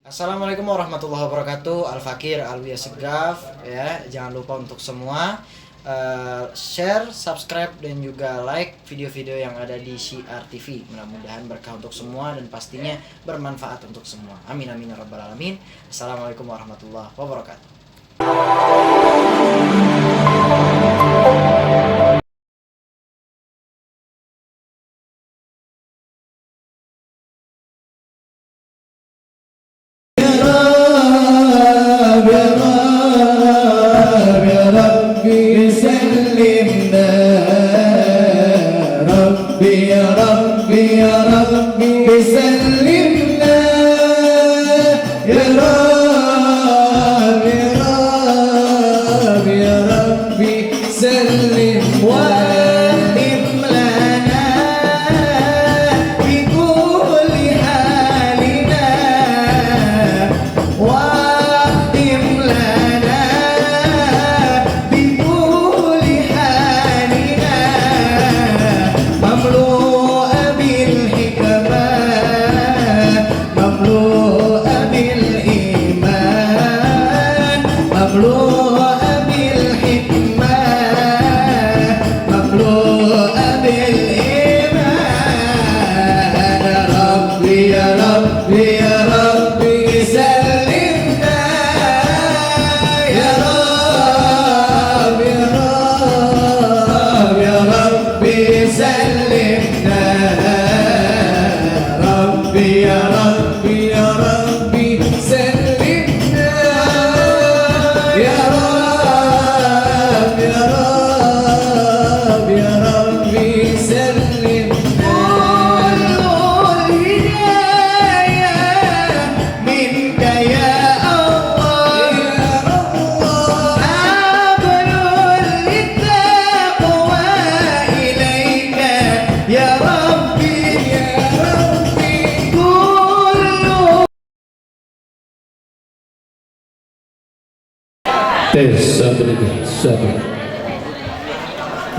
Assalamualaikum warahmatullahi wabarakatuh. Al-Fakir Alwi Segaf ya. Jangan lupa untuk semua share, subscribe dan juga like video-video yang ada di Syiar TV. Mudah-mudahan berkah untuk semua dan pastinya bermanfaat untuk semua. Amin amin ya rabbal alamin. Assalamualaikum warahmatullahi wabarakatuh.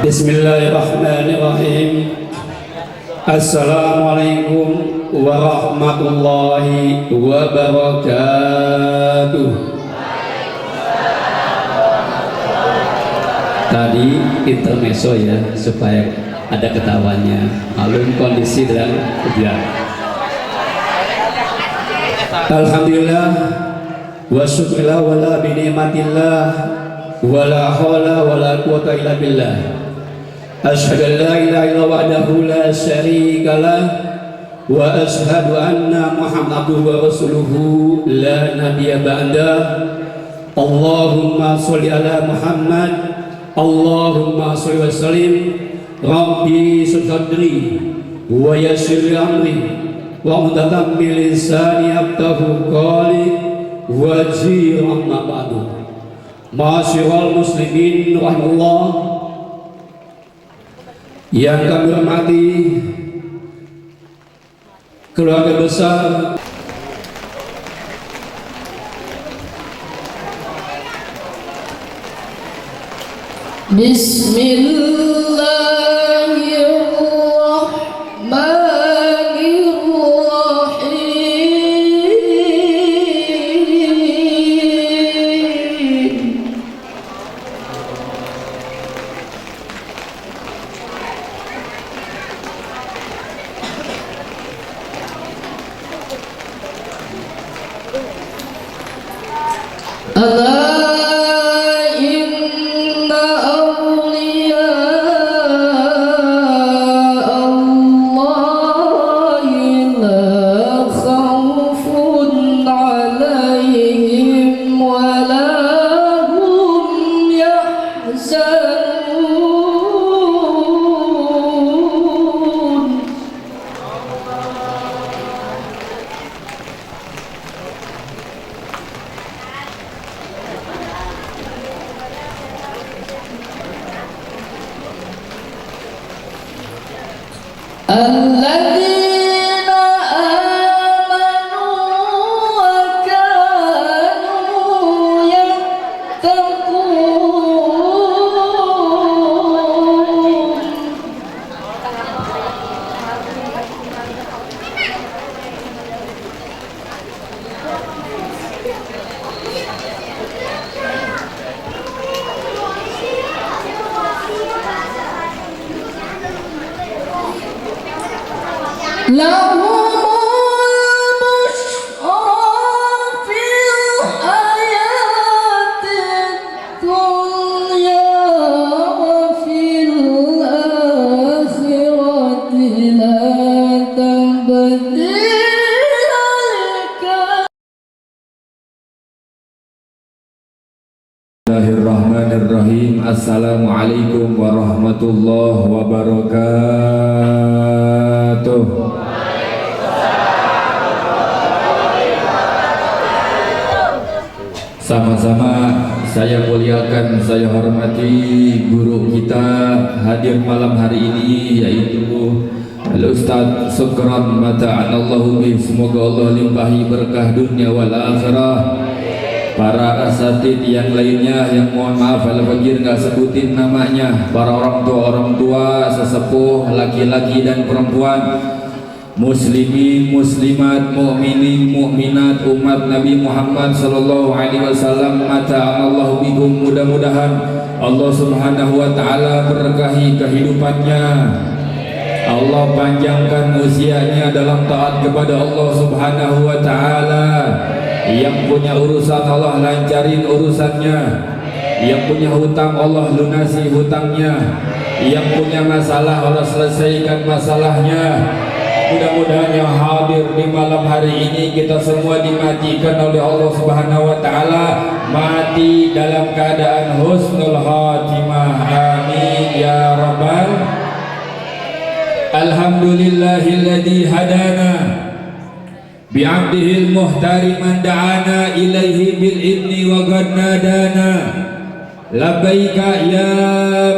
Bismillahirrahmanirrahim. Assalamualaikum warahmatullahi wabarakatuh. Tadi intermezzo ya, supaya ada ketawanya. Malum kondisi dan hujan. Alhamdulillah wa syukurillah wa la bini'matillah wa la hawla wa la quwata illa billah. Asyhadu an la ilaha illallah wahdahu la syarika lah wa asyhadu anna Muhammadan wa rasuluhu la nabiyya ba'da. Allahumma sholli ala Muhammad, Allahumma sholli wa sallim. Rabbi sadri wa yassir amri wa hdatan bil lisani yafqahu qawli wajhi amma ba'du. Ma'asyiral muslimin rahimallah yang kami hormati keluarga besar Bismillahirrahmanirrahim. Assalamualaikum warahmatullahi wabarakatuh. Sama-sama saya muliakan, saya hormati guru kita hadir malam hari ini, yaitu Al-Ustaz Sukran Mata'anallahu bih. Semoga Allah limpahi berkah dunia wal akhirah. Para asatid yang lainnya yang mohon maaf Al-Fakir nggak sebutin namanya, para orang tua sesepuh laki-laki dan perempuan, muslimin muslimat, mukminin mukminat, umat Nabi Muhammad sallallahu alaihi wasallam, mata'anallahu bikum. Mudah-mudahan Allah Subhanahu wa taala berkahi kehidupannya, Allah panjangkan usianya dalam taat kepada Allah Subhanahu wa taala. Yang punya urusan Allah lancarin urusannya, yang punya hutang Allah lunasi hutangnya, yang punya masalah Allah selesaikan masalahnya. Mudah-mudahan yang hadir di malam hari ini kita semua dimatikan oleh Allah Subhanahu wa taala, mati dalam keadaan husnul khatimah. Amin ya rabbal. Alhamdulillahilladzi hadana bi'abdihil muhtari man da'ana ilaihi bil idni wa qad nadana labbaika ya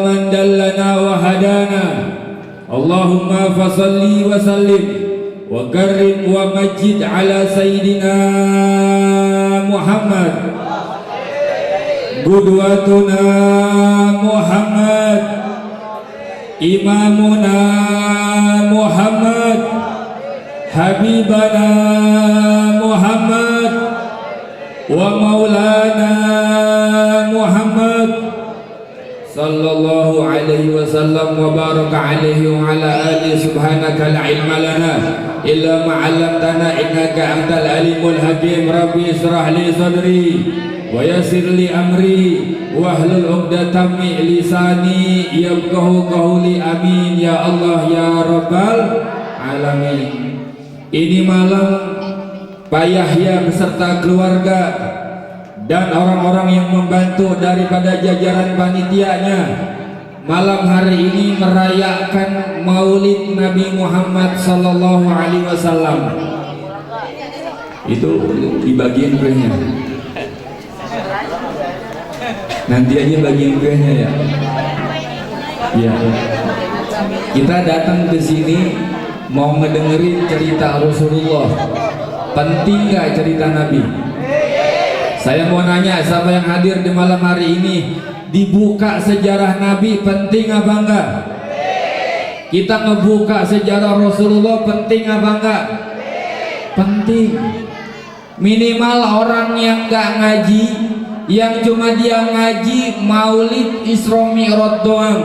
man dallana wa hadana. Allahumma fasalli wa sallim wa karrim wa majid ala sayyidina Muhammad qudwatuna Muhammad imamuna Muhammad Habibana Muhammad wa maulana Muhammad sallallahu alaihi wasallam wa baraka alaihi wa ala alihi. Subhanaka la ilma lana illa ma 'allamtana innaka antal alimul hakim. Rabbi israh li sadri wa yassir li amri wahlul 'uqdatam min lisani yafqahu qawli. Amin ya Allah ya rabbal alamin. Ini malam Pak Yahya beserta keluarga dan orang-orang yang membantu daripada jajaran panitianya malam hari ini merayakan Maulid Nabi Muhammad sallallahu alaihi wasallam. Itu di bagian kuenya. Nanti aja bagian kuenya ya. Ya. Kita datang ke sini mau ngedengerin cerita Rasulullah. Penting gak cerita Nabi? Saya mau nanya siapa yang hadir di malam hari ini, dibuka sejarah Nabi penting apa enggak? Kita ngebuka sejarah Rasulullah penting apa enggak? Penting. Minimal orang yang gak ngaji, yang cuma dia ngaji Maulid Isra Mi'raj doang,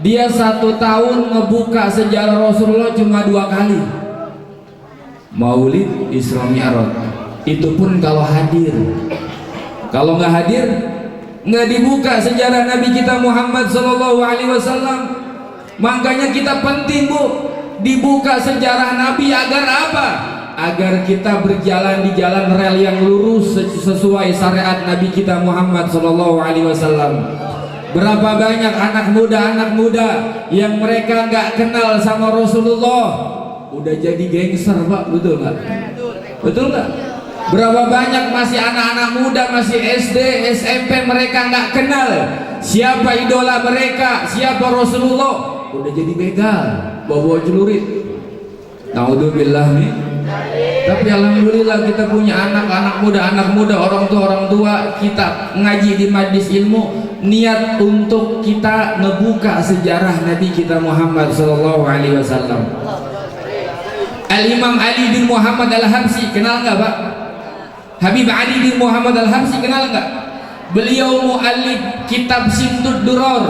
dia 1 tahun ngebuka sejarah Rasulullah cuma 2 kali. Maulid Isra Mi'raj, itu pun kalau hadir. Kalau nggak hadir, nggak dibuka sejarah Nabi kita Muhammad Sallallahu Alaihi Wasallam. Makanya kita penting Bu, dibuka sejarah Nabi agar apa? Agar kita berjalan di jalan rel yang lurus sesuai syariat Nabi kita Muhammad Sallallahu Alaihi Wasallam. Berapa banyak anak muda yang mereka nggak kenal sama Rasulullah udah jadi gangster Pak, betul nggak? Betul nggak? Berapa banyak masih anak-anak muda, masih SD, SMP, mereka nggak kenal siapa idola mereka, siapa Rasulullah, udah jadi begal, bawa celurit. Naudzubillah nih. Tapi alhamdulillah kita punya anak muda, orang tua kita ngaji di majlis ilmu, niat untuk kita ngebuka sejarah Nabi kita Muhammad sallallahu alaihi wasallam. Al-Imam Ali bin Muhammad Al-Habsyi, kenal nggak Pak? Habib Ali bin Muhammad Al-Habsyi, kenal nggak? Beliau muallif kitab Simtud Duror,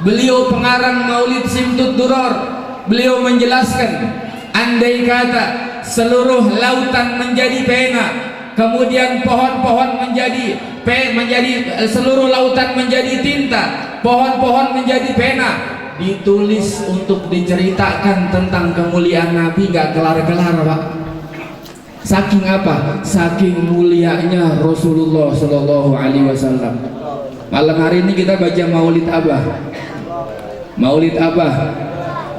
beliau pengarang Maulid Simtud Duror. Beliau menjelaskan Andai kata seluruh lautan menjadi pena, kemudian pohon-pohon menjadi seluruh lautan menjadi tinta, pohon-pohon menjadi pena, ditulis untuk diceritakan tentang kemuliaan Nabi, gak kelar-kelar Pak. Saking apa? Saking mulianya Rasulullah Shallallahu Alaihi Wasallam. Malam hari ini kita baca maulid apa? Maulid apa?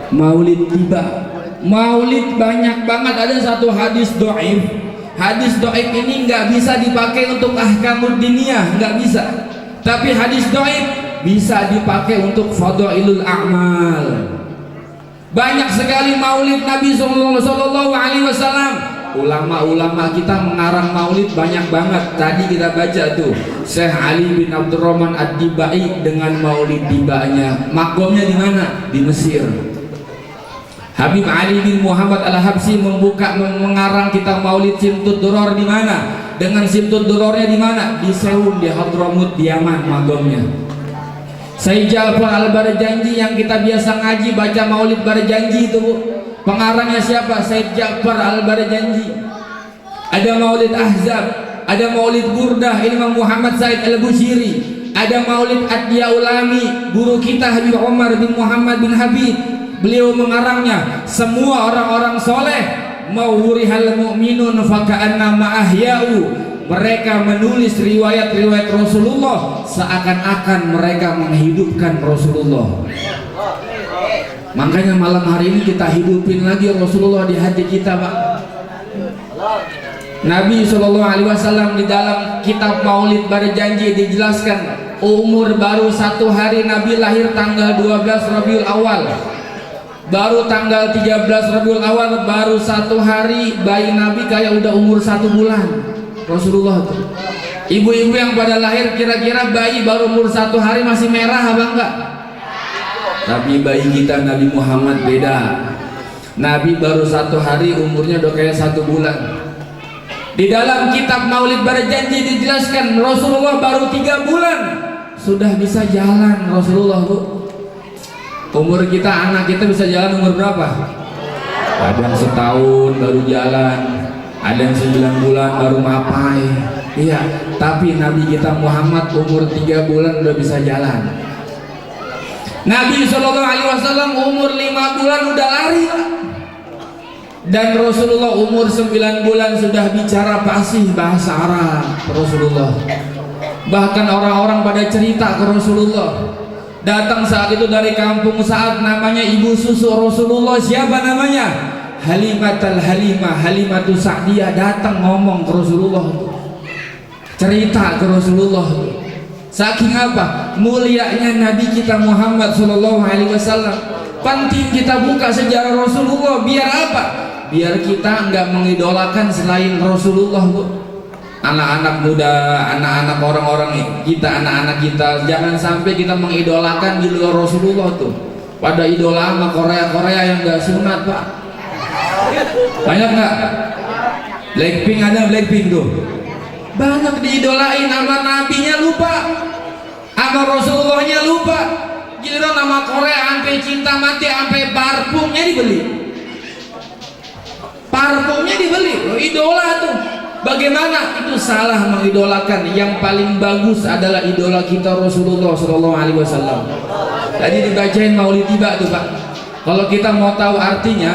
Maulid tiba. Maulid banyak banget. Ada satu hadis do'if. Hadis do'if ini nggak bisa dipakai untuk ahkamud diniyah, nggak bisa. Tapi hadis do'if bisa dipakai untuk fadailul a'mal. Banyak sekali maulid Nabi Sallallahu Alaihi Wasallam. Ulama-ulama kita mengarang maulid banyak banget. Tadi kita baca tuh Syekh Ali bin Abdurrahman Ad-Dibai dengan maulid tibanya. Makomnya di mana? Di Mesir. Habib Ali bin Muhammad Al-Habsyi mengarang kitab maulid Simtud Duror di mana? Dengan Simtud Durornya di mana? Di Seun, di Hadramut, di Yaman makomnya. Sayyid Ja'far Al-Barjanji yang kita biasa ngaji baca maulid Barjanji itu Bu. Pengarangnya siapa? Sayyid Ja'far Al-Barjanji. Ada maulid Ahzab, ada maulid Burdah Imam Muhammad Said Al-Bushiri, ada maulid Ad-Diya Ulami guru kita Habib Umar bin Muhammad bin Habib. Beliau mengarangnya. Semua orang-orang soleh mawurihal mu'minun faka'annama ahya'u, mereka menulis riwayat-riwayat Rasulullah seakan-akan mereka menghidupkan Rasulullah. Makanya malam hari ini kita hidupin lagi Rasulullah di hati kita Pak. Nabi SAW di dalam kitab Maulid Barjanji dijelaskan umur baru 1 hari Nabi lahir tanggal 12 Rabiul Awal. Baru tanggal 13 Rabiul Awal, baru 1 hari bayi Nabi kayak udah umur 1 bulan Rasulullah tuh. Ibu-ibu yang pada lahir kira-kira bayi baru umur 1 hari masih merah apa enggak? Tapi bayi kita Nabi Muhammad beda. Nabi baru 1 hari umurnya udah kayak 1 bulan. Di dalam kitab Maulid Barjanji dijelaskan Rasulullah baru 3 bulan sudah bisa jalan Rasulullah Bu. Umur kita, anak kita bisa jalan umur berapa? Ada yang setahun baru jalan, ada yang 9 bulan baru mapai. Iya, tapi Nabi kita Muhammad umur 3 bulan udah bisa jalan. Nabi SAW umur 5 bulan udah lari. Dan Rasulullah umur 9 bulan sudah bicara fasih bahasa Arab Rasulullah. Bahkan orang-orang pada cerita ke Rasulullah. Datang saat itu dari kampung Sa'ad, namanya ibu susu Rasulullah. Siapa namanya? Halimatul Halimah, Halimatus Sa'diyah. Datang ngomong ke Rasulullah, cerita ke Rasulullah. Saking apa? Mulianya Nabi kita Muhammad SAW. Penting kita buka sejarah Rasulullah. Biar apa? Biar kita nggak mengidolakan selain Rasulullah Bu. Anak-anak muda, anak-anak orang-orang kita, anak-anak kita, jangan sampai kita mengidolakan di luar Rasulullah tuh. Pada idola sama Korea-Korea yang gak sunat Pak. Banyak nggak? Blackpink, ada Blackpink tuh. Banyak diidolain, sama nabinya lupa, sama Rasulullahnya lupa. Giliran nama Korea sampai cinta mati, sampai parfumnya dibeli. Parfumnya dibeli, idola tuh. Bagaimana? Itu salah mengidolakan. Yang paling bagus adalah idola kita Rasulullah SAW. Tadi dibacain maulid tiba tuh Pak. Kalau kita mau tahu artinya,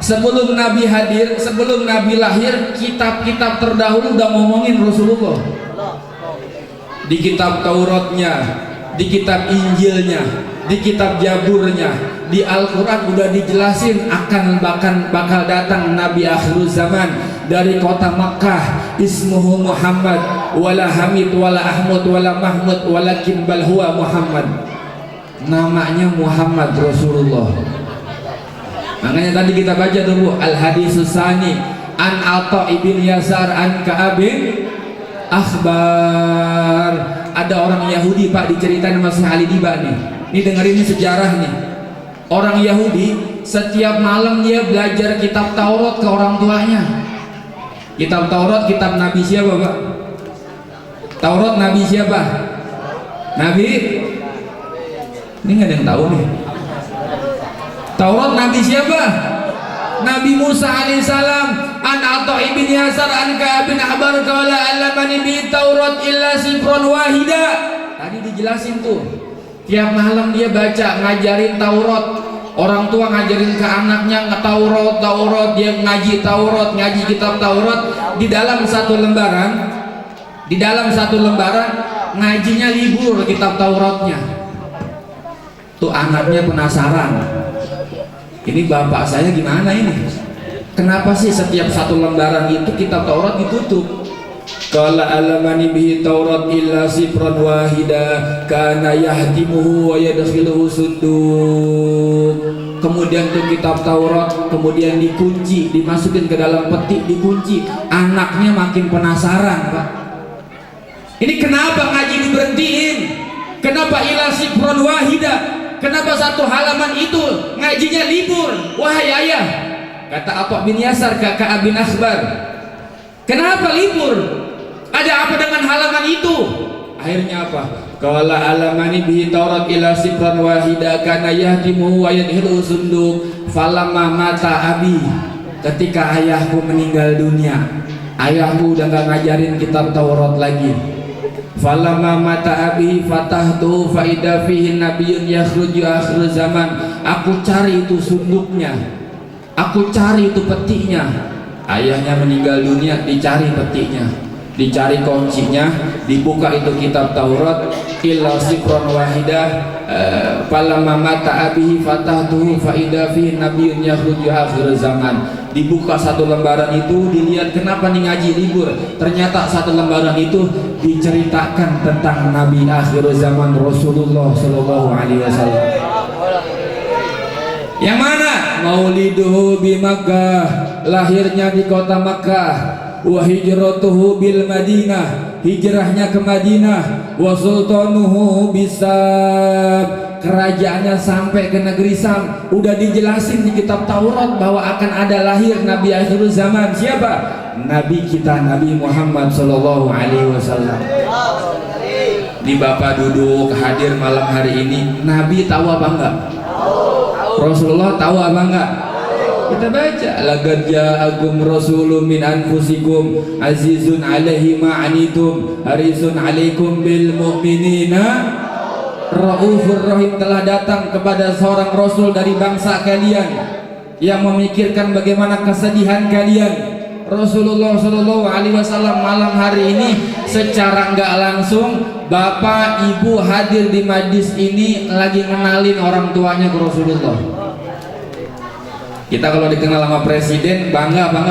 sebelum Nabi hadir, sebelum Nabi lahir, kitab-kitab terdahulu udah ngomongin Rasulullah. Di kitab Tauratnya, di kitab Injilnya, di kitab Jaburnya, di Al-Quran udah dijelasin akan bakal datang Nabi akhir zaman dari kota Makkah, ismuhu Muhammad, wala Hamid, wala Ahmad, wala Mahmud, walakin bal huwa Muhammad. Namanya Muhammad Rasulullah. Makanya tadi kita baca dulu Al-Hadis Tsani an Atha ibn Yasar an Ka'ab bin Akhbar. Ada orang Yahudi Pak, diceritain sama Syekh Ali Diba nih. Ini dengerin ini sejarah nih. Orang Yahudi setiap malam dia belajar kitab Taurat ke orang tuanya. Kitab Taurat, kitab Nabi siapa Pak? Taurat Nabi siapa? Nabi? Ini nggak ada yang tahu nih. Taurat Nabi siapa? Nabi Musa alaihissalam an Atha ibn Yasar an Ka'ab bin Ahbar qala allamani bi Taurat illa sifron wahida. Tadi dijelasin tuh, tiap malam dia baca, ngajarin Taurat. Orang tua ngajarin ke anaknya Taurat, dia ngaji Taurat, ngaji kitab Taurat. Di dalam satu lembaran ngajinya libur kitab Tauratnya. Tuh anaknya penasaran, ini bapak saya gimana ini? Kenapa sih setiap satu lembaran itu kitab Taurat ditutup? Qala alamani bihi Taurat illa sifran wahida kana yahdimuhu wa yadkhiluhu sunduk. Kemudian tuh kitab Taurat kemudian dikunci, dimasukin ke dalam peti, dikunci. Anaknya makin penasaran, Pak. Ini kenapa ngaji diberhentiin? Kenapa illa sifran wahida? Kenapa satu halaman itu ngajinya libur? Wahai ayah, kata Atha bin Yasar ke Ka'ab bin Ahbar, kenapa libur? Ada apa dengan halaman itu? Akhirnya apa? Qala alamani bihi Taurat ila sifran wahida kana yahdimuhu wa yadhilu sunduk. Falamma mata abi, ketika ayahku meninggal dunia, ayahku udah gak ngajarin kitab Taurat lagi. Falamma mata abi fatahtu faida fihi nabiyyun yakhruju akhir zaman. Aku cari itu sunduknya, aku cari itu petinya. Ayahnya meninggal dunia, dicari petinya, dicari kuncinya, dibuka itu kitab Taurat illa sifron wahidah. Falamma mata abihi fatahtuhu faida fihi nabiyyun yakhruju akhir zaman. Dibuka satu lembaran itu, dilihat kenapa nih ngaji libur. Ternyata satu lembaran itu diceritakan tentang Nabi akhir zaman Rasulullah Shallallahu Alaihi Wasallam. Yang mana? Mauliduhu bi Makkah, lahirnya di kota Makkah. Wa hijratuhu bil Madinah, hijrahnya ke Madinah. Wa sultanuhu bisab, kerajaannya sampai ke negeri Sam. Udah dijelasin di kitab Taurat bahwa akan ada lahir Nabi akhir zaman. Siapa? Nabi kita, Nabi Muhammad Sallallahu Alaihi Wasallam. Di Bapak duduk hadir malam hari ini, Nabi tahu apa enggak? Rasulullah tahu apa enggak? Kita baca, laqad ja'akum rasulun min anfusikum azizun 'alaihi ma 'anitum harisun 'alaikum bil mu'minina raufur rahim. Telah datang kepada seorang rasul dari bangsa kalian yang memikirkan bagaimana kesedihan kalian. Rasulullah Shallallahu Alaihi Wasallam malam hari ini secara nggak langsung bapak ibu hadir di majlis ini lagi ngenalin orang tuanya ke Rasulullah. Kita kalau dikenal sama presiden bangga Pak.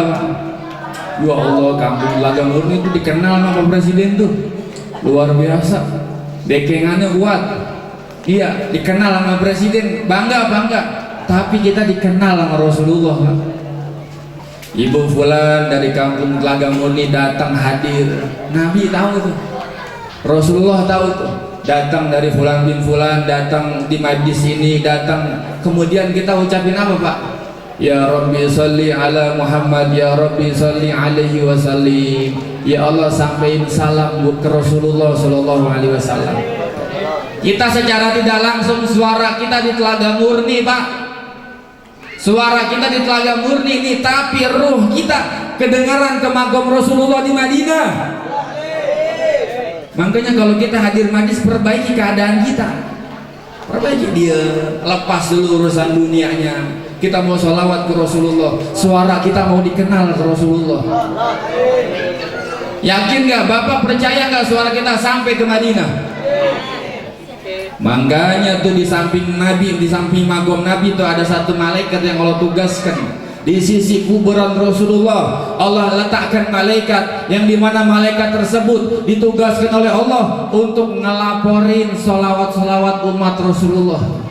Ya Allah, Kampung Telaga Murni itu dikenal sama presiden tuh luar biasa, dekengannya kuat. Iya, dikenal sama presiden bangga. Tapi kita dikenal sama Rasulullah, Pak. Ibu fulan dari Kampung Telaga Murni datang hadir, Nabi tahu itu, Rasulullah tahu itu, datang dari fulan bin fulan, datang di majlis ini, datang. Kemudian kita ucapin apa Pak? Ya Rabbi salli ala Muhammad, ya Rabbi salli alaihi wasallim. Ya Allah, sampaikan salam ke Rasulullah Sallallahu Alaihi Wasallam. Kita secara tidak langsung suara kita di Telaga Murni, Pak. Suara kita di Telaga Murni ini, tapi ruh kita kedengaran ke makam Rasulullah di Madinah. Makanya kalau kita hadir majlis, perbaiki keadaan kita, perbaiki dia, lepas dulu urusan dunianya. Kita mau sholawat ke Rasulullah, suara kita mau dikenal ke Rasulullah. Yakin nggak? Bapak percaya nggak suara kita sampai ke Madinah? Makanya tuh di samping Nabi, di samping magom Nabi itu ada satu malaikat yang Allah tugaskan di sisi kuburan Rasulullah. Allah letakkan malaikat yang dimana malaikat tersebut ditugaskan oleh Allah untuk ngelaporin sholawat-sholawat umat Rasulullah.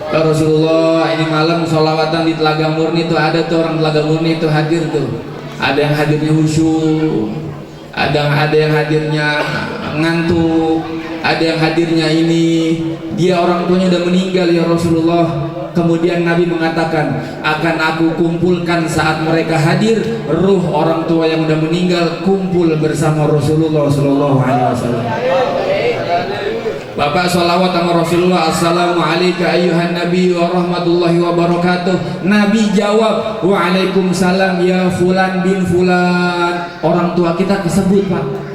Ya Rasulullah, ini malam sholawatan di Telaga Murni itu ada tuh orang Telaga Murni itu hadir tuh. Ada yang hadirnya khusyuk, ada yang hadirnya ngantuk, ada yang hadirnya ini dia orang tuanya udah meninggal ya Rasulullah. Kemudian Nabi mengatakan, akan aku kumpulkan saat mereka hadir ruh orang tua yang udah meninggal kumpul bersama Rasulullah Sallallahu Alaihi Wasallam. Bapak sholawat sama Rasulullah, assalamualaikum ayyuhan nabi wa rahmatullahi wa barakatuh. Nabi jawab, waalaikumsalam ya fulan bin fulan. Orang tua kita kesebut, Pak.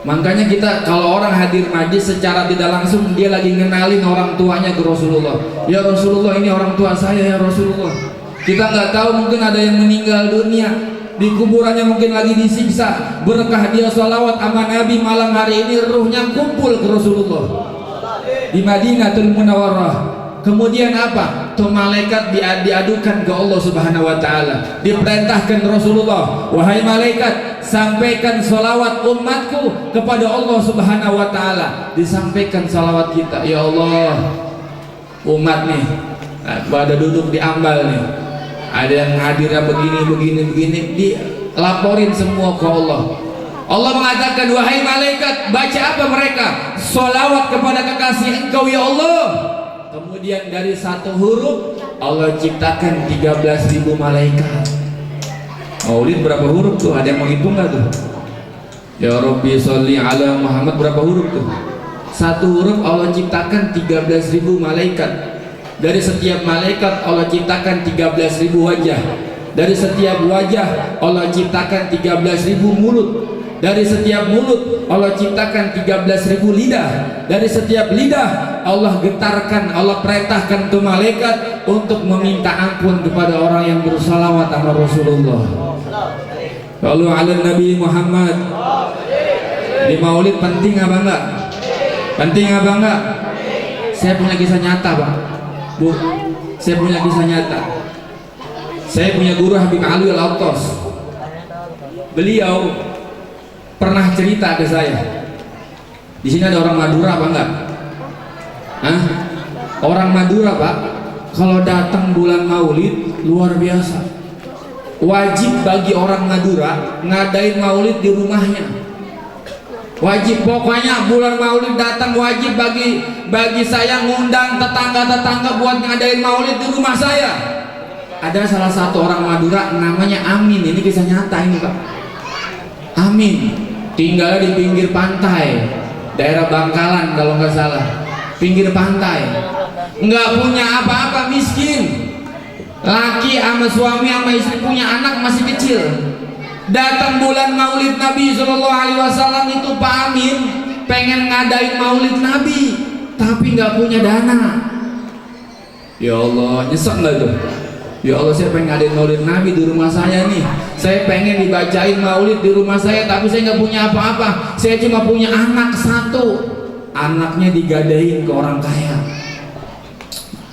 Makanya kita kalau orang hadir majlis secara tidak langsung dia lagi ngenalin orang tuanya ke Rasulullah. Ya Rasulullah, ini orang tua saya ya Rasulullah. Kita nggak tahu, mungkin ada yang meninggal dunia, di kuburannya mungkin lagi disiksa. Berkah dia sholawat sama Nabi malam hari ini, ruhnya kumpul ke Rasulullah di Madinatul Munawwarah. Kemudian apa? Tuh malaikat diadukan ke Allah Subhanahu wa taala. Diperintahkan Rasulullah, wahai malaikat, sampaikan sholawat umatku kepada Allah Subhanahu wa taala. Disampaikan sholawat kita, ya Allah, umat nih pada duduk di ambal nih, ada yang hadirnya begini, dilaporin semua ke Allah. Allah mengatakan, wahai malaikat, baca apa mereka? Sholawat kepada kekasih engkau ya Allah. Kemudian dari satu huruf Allah ciptakan 13.000 malaikat. Maulid berapa huruf tuh? Ada yang mau hitung nggak tuh? Ya Rabbi sholli ala Muhammad, berapa huruf tuh? Satu huruf Allah ciptakan 13.000 malaikat. Dari setiap malaikat Allah ciptakan 13.000 wajah. Dari setiap wajah Allah ciptakan 13.000 mulut. Dari setiap mulut Allah ciptakan 13.000 lidah. Dari setiap lidah Allah getarkan, Allah perintahkan ke malaikat untuk meminta ampun kepada orang yang bersalawat sama Rasulullah. Lalu ala Nabi Muhammad. Di maulid penting apa enggak? Penting apa enggak? Saya punya kisah nyata, Pak. Bu, saya punya kisah nyata. Saya punya guru Habib Ali Al-Attas. Beliau pernah cerita ke saya. Di sini ada orang Madura apa enggak? Hah? Orang Madura, Pak, kalau datang bulan Maulid luar biasa. Wajib bagi orang Madura ngadain Maulid di rumahnya. Wajib, pokoknya bulan Maulid datang wajib bagi saya ngundang tetangga-tetangga buat ngadain Maulid di rumah saya. Ada salah satu orang Madura namanya Amin. Ini kisah nyata ini, Pak. Amin tinggal di pinggir pantai, daerah Bangkalan kalau nggak salah, pinggir pantai, nggak punya apa-apa, miskin. Laki sama suami sama istri, punya anak masih kecil. Datang bulan Maulid Nabi Shallallahu Alaihi Wasallam itu Pak Amin pengen ngadain Maulid Nabi, tapi nggak punya dana. Ya Allah, nyesek nggak tuh? Ya Allah, saya pengen ngadain Maulid Nabi di rumah saya nih. Saya pengen dibacain Maulid di rumah saya, tapi saya nggak punya apa-apa. Saya cuma punya anak satu. Anaknya digadain ke orang kaya.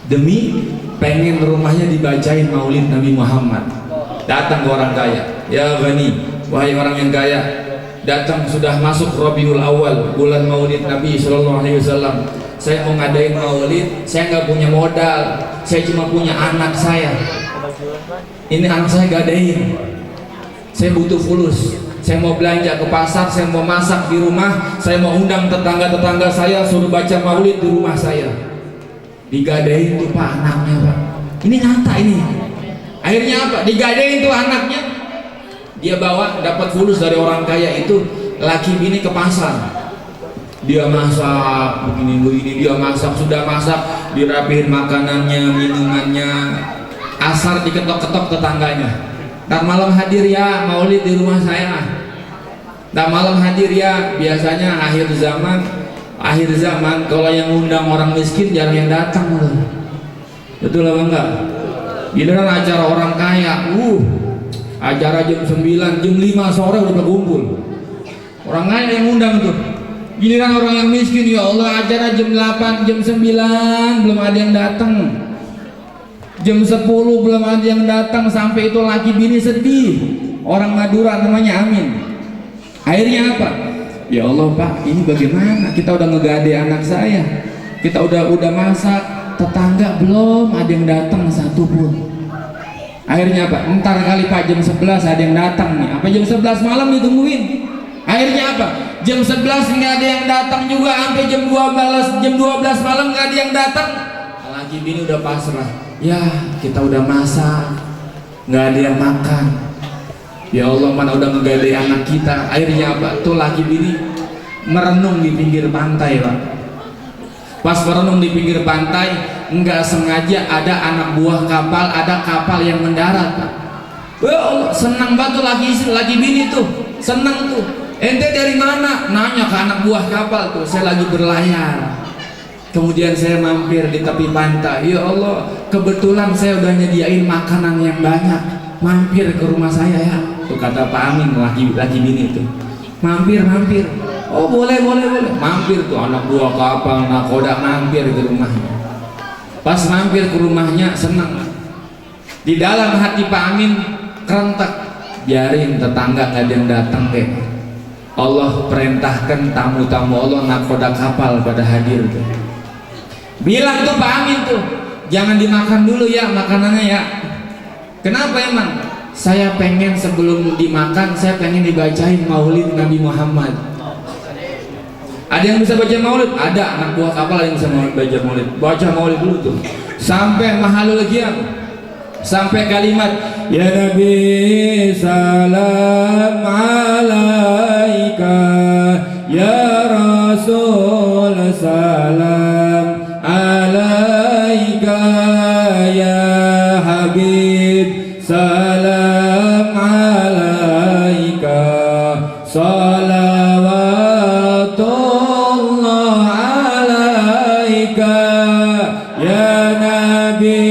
Demi pengen rumahnya dibacain Maulid Nabi Muhammad. Datang ke orang kaya. Ya Ghani, wahai orang yang kaya, datang sudah masuk Rabiul Awal, bulan Maulid Nabi Sallallahu Alaihi Wasallam. Saya mau ngadain Maulid, saya nggak punya modal, saya cuma punya anak saya. Ini anak saya gadain. Saya butuh fulus. Saya mau belanja ke pasar, saya mau masak di rumah, saya mau undang tetangga-tetangga saya suruh baca Maulid di rumah saya. Digadain tuh Pak anaknya, Pak. Ini nyata ini. Akhirnya apa? Digadain tuh anaknya. Dia bawa, dapat fulus dari orang kaya itu, laki bini ke pasar. Dia masak begini, dia masak, sudah masak, dirapihin makanannya, minumannya. Asar diketok-ketok tetangganya. Ntar malam hadir ya Maulid di rumah saya. Ntar malam hadir ya. Biasanya akhir zaman kalau yang undang orang miskin jarang yang datang. Betul apa enggak? Giliran acara orang kaya, acara jam 9, jam 5 sore udah berkumpul. Orang kaya yang undang tuh. Giliran orang yang miskin, ya Allah, acara jam 8, jam 9 belum ada yang datang. Jam 10 belum ada yang datang, sampai itu laki bini sedih. Orang Madura namanya Amin. Akhirnya apa? Ya Allah Pak, ini bagaimana? Kita udah ngegade anak saya, kita udah masak, tetangga belum ada yang datang satupun. Akhirnya apa? Entar kali Pak jam 11 ada yang datang nih. Apa jam 11 malam ditungguin? Akhirnya apa? Jam 11 nggak ada yang datang juga, sampai jam 12 malam nggak ada yang datang. Laki bini udah pasrah. Ya kita udah masak, nggak ada yang makan. Ya Allah, mana udah ngegadai anak kita. Akhirnya apa? Tuh laki bini merenung di pinggir pantai, Pak. Pas merenung di pinggir pantai, nggak sengaja ada anak buah kapal, ada kapal yang mendarat, Pak. Wah, senang banget tuh lagi bini tuh, senang tuh. Ente dari mana? Nanya ke anak buah kapal tuh. Saya lagi berlayar. Kemudian saya mampir di tepi pantai. Ya Allah, kebetulan saya udah nyediain makanan yang banyak. Mampir ke rumah saya ya. Tuh kata Pak Amin lagi bini tuh. Mampir. Oh boleh. Mampir tuh anak buah kapal nakoda mampir ke rumahnya. Pas mampir ke rumahnya senang. Di dalam hati Pak Amin kerentak, biarin tetangga nggak ada yang datang deh. Allah perintahkan tamu-tamu Allah nakoda kapal pada hadir tuh. Bilang tuh Pak Amin tuh, jangan dimakan dulu ya makanannya ya. Kenapa emang? Saya pengen sebelum dimakan, saya pengen dibacain maulid Nabi Muhammad. Ada yang bisa baca maulid? Ada, anak buah kapal yang bisa baca maulid. Baca maulid dulu tuh sampai mahalul qiyam, sampai kalimat ya Nabi salam alaika, ya Rasul salam alaika, ya Habib salam alaika, salawatullah alaika, ya Nabi.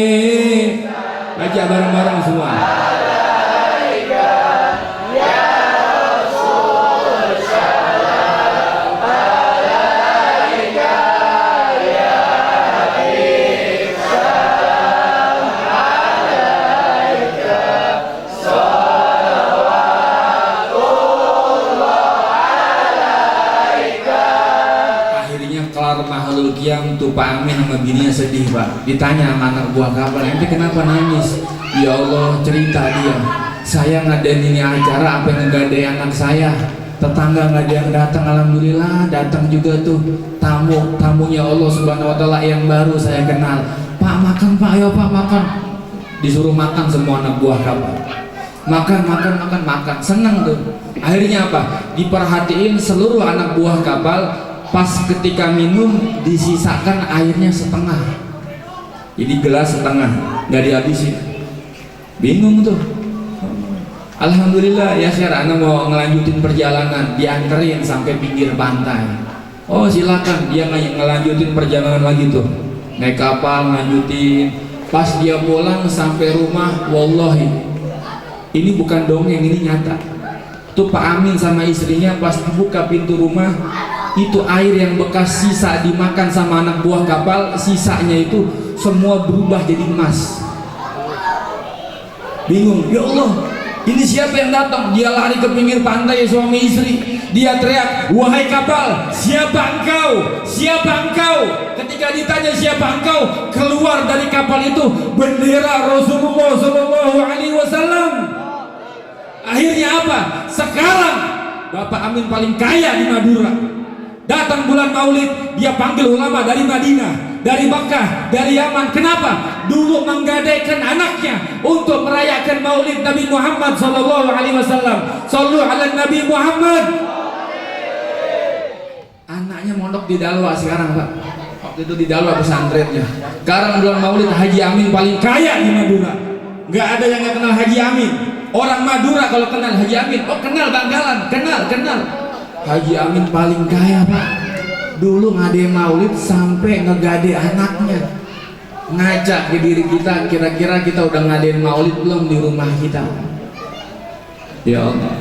Baca bareng-bareng semua. Mahalul qiyam tuh Pak Amin sama bininya sedih, Pak. Ditanya sama anak buah kapal, ente kenapa nangis? Ya Allah, cerita dia, saya ngadain ini acara apa ngegadai anak saya, tetangga nggak ada yang datang. Alhamdulillah datang juga tuh tamunya Allah Subhanahu Wa Taala yang baru saya kenal. Pak makan Pak, ayo Pak makan. Disuruh makan semua anak buah kapal. Makan, senang tuh. Akhirnya apa? Diperhatiin seluruh anak buah kapal. Pas ketika minum disisakan airnya setengah, jadi gelas setengah nggak dihabisin. Bingung tuh. Alhamdulillah ya Khair, anak mau ngelanjutin perjalanan, dianterin sampai pinggir pantai. Oh silakan, dia ngelanjutin perjalanan lagi tuh, naik kapal ngelanjutin. Pas dia pulang sampai rumah, wallahi ini bukan dongeng, ini nyata. Tuh Pak Amin sama istrinya pas dibuka pintu rumah, itu air yang bekas sisa dimakan sama anak buah kapal, sisanya itu semua berubah jadi emas. Bingung, ya Allah, ini siapa yang datang? Dia lari ke pinggir pantai, suami istri. Dia teriak, wahai kapal, siapa engkau? Siapa engkau? Ketika ditanya siapa engkau, keluar dari kapal itu bendera Rasulullah SAW. Akhirnya apa? Sekarang Bapak Amin paling kaya di Madura. Datang bulan Maulid, dia panggil ulama dari Madinah, dari Makkah, dari Yaman. Kenapa? Dulu menggadaikan anaknya untuk merayakan Maulid Nabi Muhammad SAW. Sallu ala Nabi Muhammad. Anaknya mondok di Dalwa sekarang, Pak. Waktu itu di Dalwa pesantrennya. Sekarang bulan Maulid Haji Amin paling kaya di Madura. Nggak ada yang nggak kenal Haji Amin. Orang Madura kalau kenal Haji Amin, oh kenal Bangkalan, kenal. Haji Amin paling kaya, Pak. Dulu ngadain maulid sampai ngegade anaknya. Ngajak ke diri kita, kira-kira kita udah ngadain maulid belum di rumah kita? Ya Allah,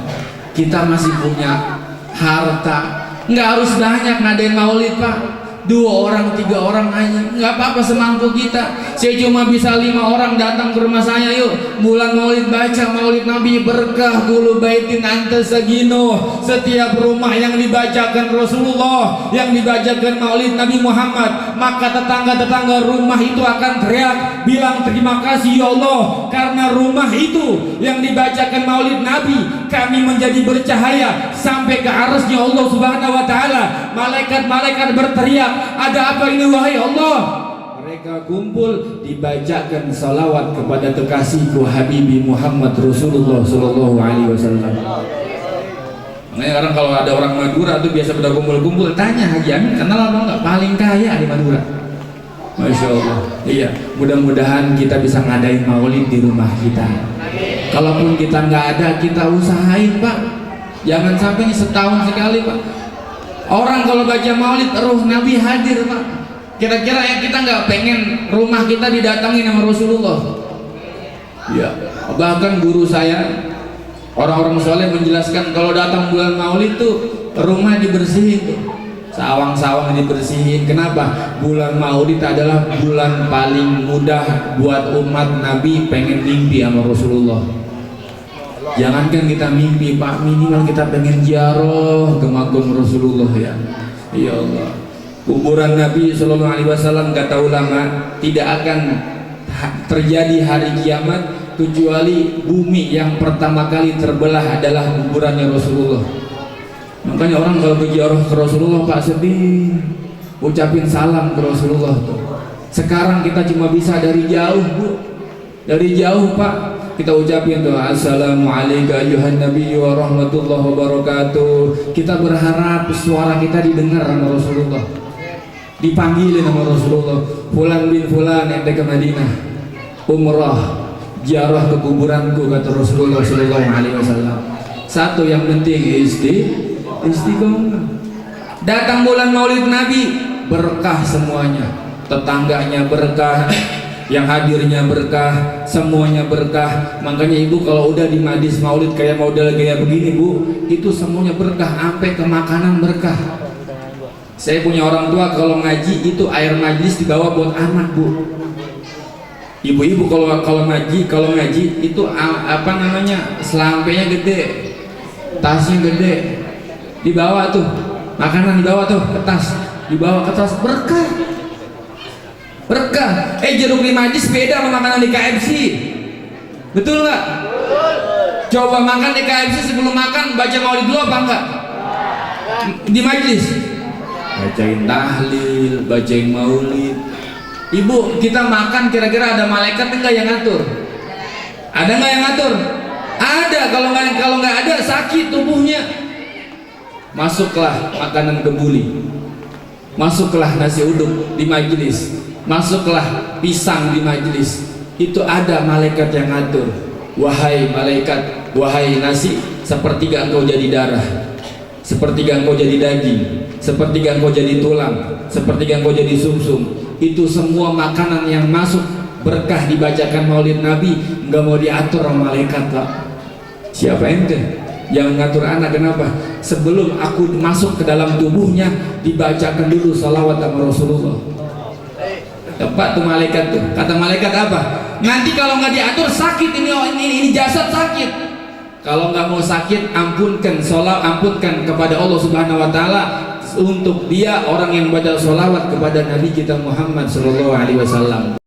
kita masih punya harta. Nggak harus banyak ngadain maulid, Pak. 2 orang, 3 orang aja, nggak apa-apa semampu kita. Saya cuma bisa 5 orang datang ke rumah saya, yuk bulan maulid baca maulid Nabi, berkah bulu baitin anta sagino. Setiap rumah yang dibacakan Rasulullah, yang dibacakan maulid Nabi Muhammad, maka tetangga-tetangga rumah itu akan teriak, bilang terima kasih ya Allah, karena rumah itu yang dibacakan maulid Nabi, kami menjadi bercahaya sampai ke arasnya Allah Subhanahu Wa Taala. Malaikat-malaikat berteriak, ada apa ini wahai Allah? Mereka kumpul dibacakan salawat kepada kekasihku Habibi Muhammad Rasulullah Sallallahu Alaihi Wasallam. Makanya orang kalau ada orang Madura tuh biasa pada kumpul-kumpul, tanya Haji Amin kenal apa enggak, paling kaya di Madura. Masya Allah. Iya, mudah-mudahan kita bisa ngadain maulid di rumah kita. Kalaupun kita nggak ada, kita usahain Pak. Jangan sampai setahun sekali Pak. Orang kalau baca maulid, ruh Nabi hadir Pak. Kira-kira yang kita nggak pengen rumah kita didatangi sama Rasulullah. Ya, bahkan guru saya, orang-orang soleh menjelaskan kalau datang bulan maulid tuh rumah dibersihin tuh, sawang-sawang dibersihin. Kenapa? Bulan maulid adalah bulan paling mudah buat umat Nabi pengen mimpi sama Rasulullah. Jangankan kita mimpi Pak, minimal kita pengen ziarah ke makam Rasulullah ya. Ya Allah, kuburan Nabi Shallallahu Alaihi Wasallam kata ulama tidak akan terjadi hari kiamat kecuali bumi yang pertama kali terbelah adalah kuburannya Rasulullah. Makanya orang kalau berziarah ke Rasulullah Pak sedih, ucapin salam ke Rasulullah tuh. Sekarang kita cuma bisa dari jauh Bu, dari jauh Pak kita ucapin tuh assalamualaikum ayuhan nabi wa rahmatullahi wabarakatuh. Kita berharap suara kita didengar sama Rasulullah, dipanggilin sama Rasulullah. Fulan bin Fulan ente ke Madinah umrah ziarah ke kuburanku kata Rasulullah Sallallahu Alaihi Wasallam. Satu yang penting istiqomah. Datang bulan maulid Nabi berkah semuanya, tetangganya berkah, yang hadirnya berkah, semuanya berkah. Makanya ibu kalau udah di majlis maulid kayak model gaya begini Bu, itu semuanya berkah, sampai ke makanan berkah. Saya punya orang tua kalau ngaji itu air majlis dibawa buat anak Bu. Ibu-ibu kalau ngaji itu apa namanya, selampainya gede, tasnya gede, dibawa tuh makanan, dibawa tuh ke tas, dibawa ke tas, berkah. Berkah. Jeruk di majlis beda sama makanan di KFC. Betul nggak? Coba makan di KFC sebelum makan baca maulid dulu apa enggak? Di majlis bacain tahlil, bacain maulid. Ibu, kita makan kira-kira ada malaikat enggak yang ngatur? Ada nggak yang ngatur? Ada. Kalau nggak ada sakit tubuhnya. Masuklah makanan kebuli, masuklah nasi uduk di majlis, masuklah pisang di majlis, itu ada malaikat yang ngatur. Wahai malaikat, wahai nasi, sepertiga engkau jadi darah, sepertiga engkau jadi daging, sepertiga engkau jadi tulang, sepertiga engkau jadi sumsum. Itu semua makanan yang masuk berkah dibacakan maulid Nabi, nggak mau diatur sama malaikat Pak. Siapa ente? Jangan ngatur anak. Kenapa? Sebelum aku masuk ke dalam tubuhnya dibacakan dulu salawat sama Rasulullah. Tepat tuh malaikat tuh. Kata malaikat apa? Nanti kalau nggak diatur sakit ini jasad sakit. Kalau nggak mau sakit, ampunkan kepada Allah Subhanahu Wa Taala untuk dia orang yang baca sholawat kepada Nabi kita Muhammad Sallallahu Alaihi Wasallam.